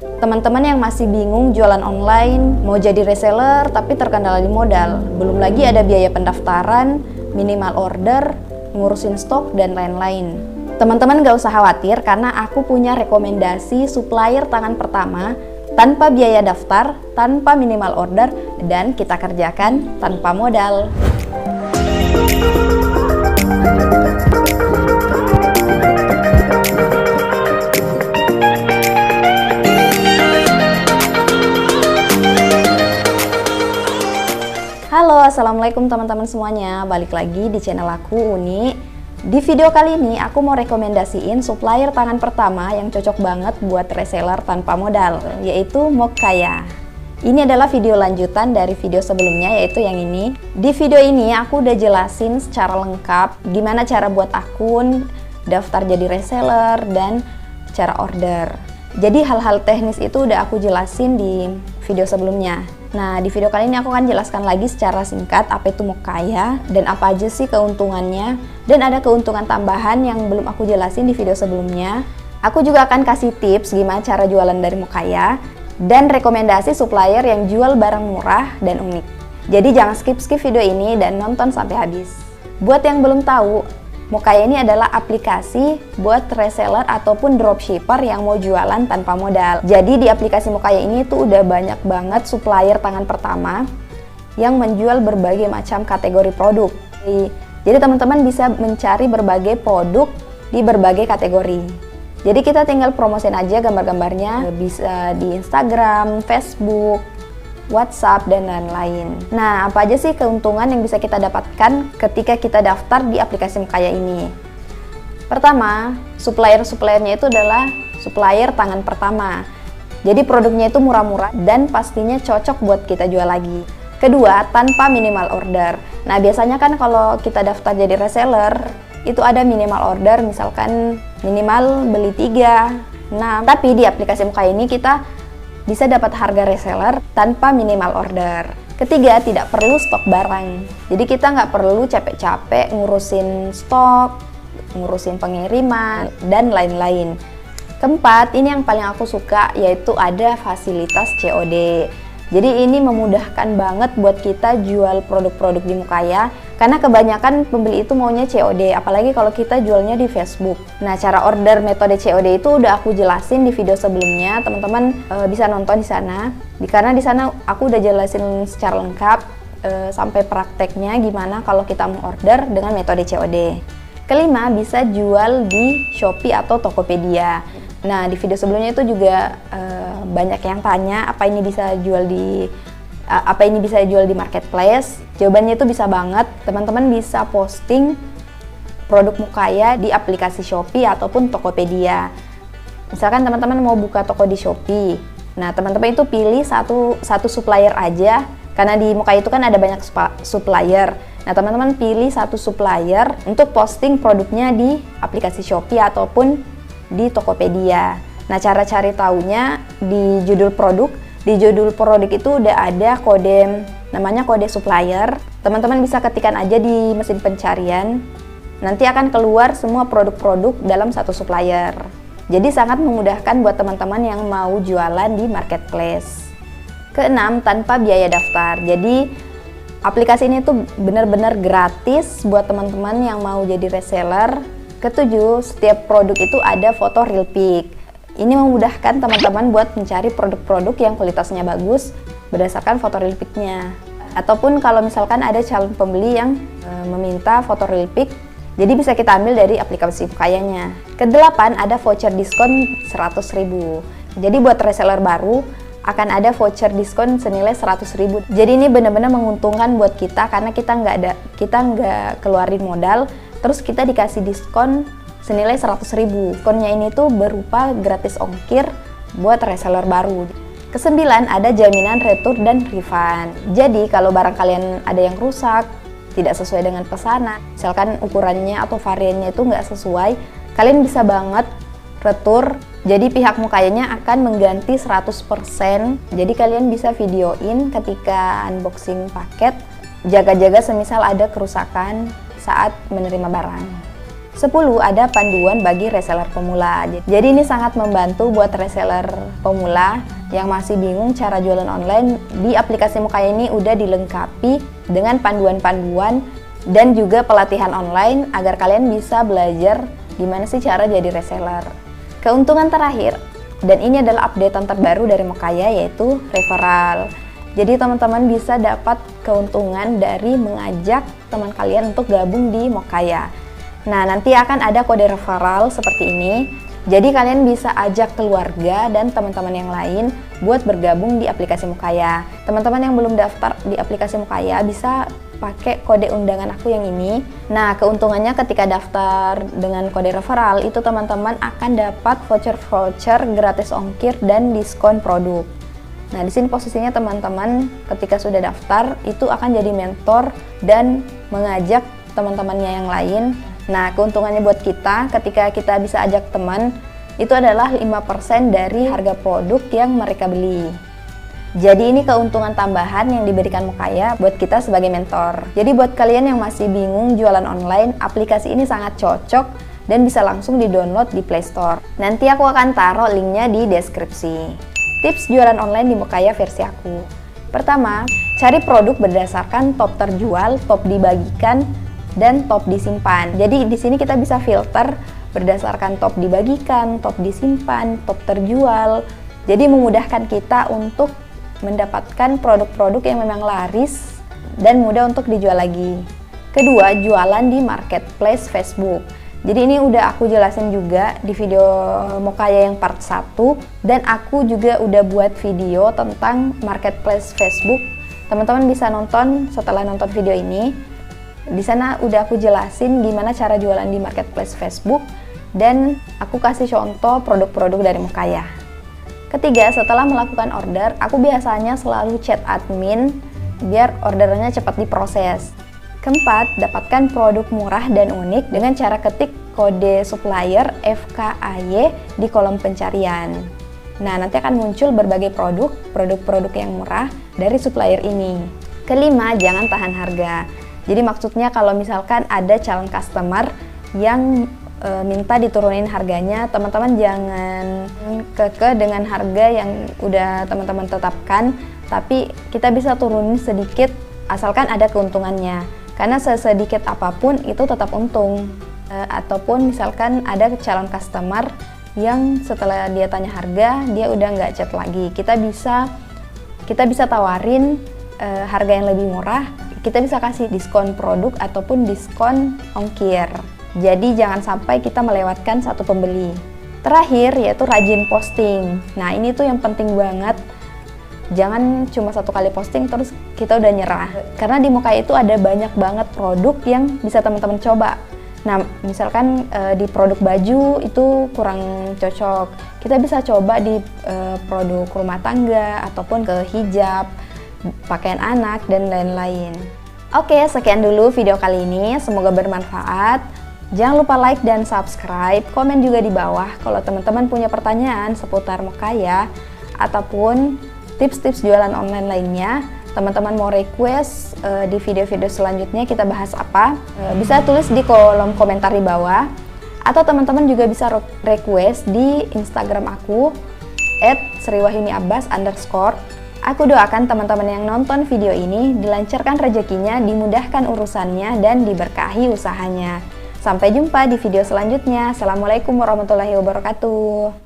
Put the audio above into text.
Teman-teman yang masih bingung jualan online, mau jadi reseller tapi terkendala di modal. Belum lagi ada biaya pendaftaran, minimal order, ngurusin stok, dan lain-lain. Teman-teman gak usah khawatir karena aku punya rekomendasi supplier tangan pertama tanpa biaya daftar, tanpa minimal order, dan kita kerjakan tanpa modal. Halo, assalamualaikum teman-teman semuanya. Balik lagi di channel aku, Uni. Di video kali ini aku mau rekomendasiin supplier tangan pertama yang cocok banget buat reseller tanpa modal, yaitu Mokaya. Ini adalah video lanjutan dari video sebelumnya, yaitu yang ini. Di video ini aku udah jelasin secara lengkap gimana cara buat akun, daftar jadi reseller, dan cara order. Jadi hal-hal teknis itu udah aku jelasin di video sebelumnya. Nah, di video kali ini aku akan jelaskan lagi secara singkat apa itu Mokaya dan apa aja sih keuntungannya, dan ada keuntungan tambahan yang belum aku jelasin di video sebelumnya. Aku juga akan kasih tips gimana cara jualan dari Mokaya dan rekomendasi supplier yang jual barang murah dan unik. Jadi jangan skip video ini dan nonton sampai habis. Buat yang belum tahu, Mokaya ini adalah aplikasi buat reseller ataupun dropshipper yang mau jualan tanpa modal. Jadi di aplikasi Mokaya ini tuh udah banyak banget supplier tangan pertama yang menjual berbagai macam kategori produk. Jadi teman-teman bisa mencari berbagai produk di berbagai kategori. Jadi kita tinggal promosin aja gambar-gambarnya, bisa di Instagram, Facebook, WhatsApp, dan lain-lain. Nah, apa aja sih keuntungan yang bisa kita dapatkan ketika kita daftar di aplikasi Mokaya ini? Pertama, supplier-suppliernya itu adalah supplier tangan pertama. Jadi produknya itu murah-murah dan pastinya cocok buat kita jual lagi. Kedua, tanpa minimal order. Nah, biasanya kan kalau kita daftar jadi reseller, itu ada minimal order, misalkan minimal beli 3, 6. Tapi di aplikasi Mokaya ini kita bisa dapat harga reseller tanpa minimal order. Ketiga, tidak perlu stok barang. Jadi kita nggak perlu capek-capek ngurusin stok, ngurusin pengiriman, dan lain-lain. Keempat, ini yang paling aku suka, yaitu ada fasilitas COD. Jadi ini memudahkan banget buat kita jual produk-produk di Mokaya, karena kebanyakan pembeli itu maunya COD, apalagi kalau kita jualnya di Facebook. Nah, cara order metode COD itu udah aku jelasin di video sebelumnya, teman-teman bisa nonton di sana. Karena di sana aku udah jelasin secara lengkap sampai prakteknya gimana kalau kita mau order dengan metode COD. Kelima, bisa jual di Shopee atau Tokopedia. Nah, di video sebelumnya itu juga banyak yang tanya apa ini bisa jual di marketplace. Jawabannya itu bisa banget. Teman-teman bisa posting produk Mokaya di aplikasi Shopee ataupun Tokopedia. Misalkan teman-teman mau buka toko di Shopee. Nah, teman-teman itu pilih satu supplier aja, karena di Mokaya itu kan ada banyak supplier. Nah, teman-teman pilih satu supplier untuk posting produknya di aplikasi Shopee ataupun di Tokopedia. Nah, cara cari taunya di judul produk. Di judul produk itu udah ada kode, namanya kode supplier. Teman-teman bisa ketikkan aja di mesin pencarian. Nanti akan keluar semua produk-produk dalam satu supplier. Jadi sangat memudahkan buat teman-teman yang mau jualan di marketplace. Keenam, tanpa biaya daftar. Jadi aplikasi ini tuh benar-benar gratis buat teman-teman yang mau jadi reseller. Ketujuh, setiap produk itu ada foto real pic. Ini memudahkan teman-teman buat mencari produk-produk yang kualitasnya bagus berdasarkan foto real pic-nya. Ataupun kalau misalkan ada calon pembeli yang meminta foto real pic, jadi bisa kita ambil dari aplikasi Mokayanya. Kedelapan, ada voucher diskon 100.000. Jadi buat reseller baru akan ada voucher diskon senilai 100.000. Jadi ini benar-benar menguntungkan buat kita karena kita nggak keluarin modal. Terus kita dikasih diskon senilai 100.000. Diskonnya ini tuh berupa gratis ongkir buat reseller baru. Kesembilan, ada jaminan retur dan refund. Jadi kalau barang kalian ada yang rusak, tidak sesuai dengan pesanan, misalkan ukurannya atau variannya itu nggak sesuai, kalian bisa banget retur. Jadi pihak Mokayanya akan mengganti 100%. Jadi kalian bisa videoin ketika unboxing paket, jaga-jaga semisal ada kerusakan saat menerima barang. 10. Ada panduan bagi reseller pemula. Jadi ini sangat membantu buat reseller pemula yang masih bingung cara jualan online. Di aplikasi Mukaya ini udah dilengkapi dengan panduan-panduan dan juga pelatihan online agar kalian bisa belajar gimana sih cara jadi reseller. Keuntungan terakhir, dan ini adalah updatean terbaru dari Mukaya, yaitu referral. Jadi teman-teman bisa dapat keuntungan dari mengajak teman kalian untuk gabung di Mukaya. Nah, nanti akan ada kode referral seperti ini. Jadi kalian bisa ajak keluarga dan teman-teman yang lain buat bergabung di aplikasi Mukaya. Teman-teman yang belum daftar di aplikasi Mukaya bisa pakai kode undangan aku yang ini. Nah, keuntungannya ketika daftar dengan kode referral itu teman-teman akan dapat voucher-voucher gratis ongkir dan diskon produk. Nah, di sini posisinya teman-teman ketika sudah daftar itu akan jadi mentor dan mengajak teman-temannya yang lain. Nah, keuntungannya buat kita ketika kita bisa ajak teman itu adalah 5% dari harga produk yang mereka beli. Jadi ini keuntungan tambahan yang diberikan Mukaya buat kita sebagai mentor. Jadi buat kalian yang masih bingung jualan online, aplikasi ini sangat cocok dan bisa langsung di-download di Play Store. Nanti aku akan taruh linknya di deskripsi. Tips jualan online di Mukaya versi aku. Pertama, cari produk berdasarkan top terjual, top dibagikan, dan top disimpan. Jadi di sini kita bisa filter berdasarkan top dibagikan, top disimpan, top terjual. Jadi memudahkan kita untuk mendapatkan produk-produk yang memang laris dan mudah untuk dijual lagi. Kedua, jualan di marketplace Facebook. Jadi ini udah aku jelasin juga di video Mukaya yang part 1 dan aku juga udah buat video tentang marketplace Facebook. Teman-teman bisa nonton setelah nonton video ini. Di sana udah aku jelasin gimana cara jualan di marketplace Facebook dan aku kasih contoh produk-produk dari Mukaya. Ketiga, setelah melakukan order, aku biasanya selalu chat admin biar orderannya cepat diproses. Keempat, dapatkan produk murah dan unik dengan cara ketik kode supplier FKAY di kolom pencarian. Nah, nanti akan muncul berbagai produk-produk yang murah dari supplier ini. Kelima, jangan tahan harga. Jadi maksudnya kalau misalkan ada calon customer yang minta diturunin harganya, teman-teman jangan kekeh dengan harga yang udah teman-teman tetapkan, tapi kita bisa turunin sedikit asalkan ada keuntungannya. Karena sesedikit apapun itu tetap untung. Ataupun misalkan ada calon customer yang setelah dia tanya harga, dia udah nggak chat lagi. Kita bisa tawarin harga yang lebih murah. Kita bisa kasih diskon produk ataupun diskon ongkir. Jadi jangan sampai kita melewatkan satu pembeli. Terakhir yaitu rajin posting. Nah, ini tuh yang penting banget. Jangan cuma satu kali posting terus kita udah nyerah. Karena di Mukaya itu ada banyak banget produk yang bisa teman-teman coba. Nah, misalkan di produk baju itu kurang cocok. Kita bisa coba di produk rumah tangga ataupun ke hijab, pakaian anak, dan lain-lain. Oke, sekian dulu video kali ini. Semoga bermanfaat. Jangan lupa like dan subscribe. Komen juga di bawah kalau teman-teman punya pertanyaan seputar Mukaya ataupun tips-tips jualan online lainnya. Teman-teman mau request di video-video selanjutnya kita bahas apa, bisa tulis di kolom komentar di bawah. Atau teman-teman juga bisa request di Instagram aku @sriwahyuniabbas_. Aku doakan teman-teman yang nonton video ini dilancarkan rezekinya, dimudahkan urusannya, dan diberkahi usahanya. Sampai jumpa di video selanjutnya. Assalamualaikum warahmatullahi wabarakatuh.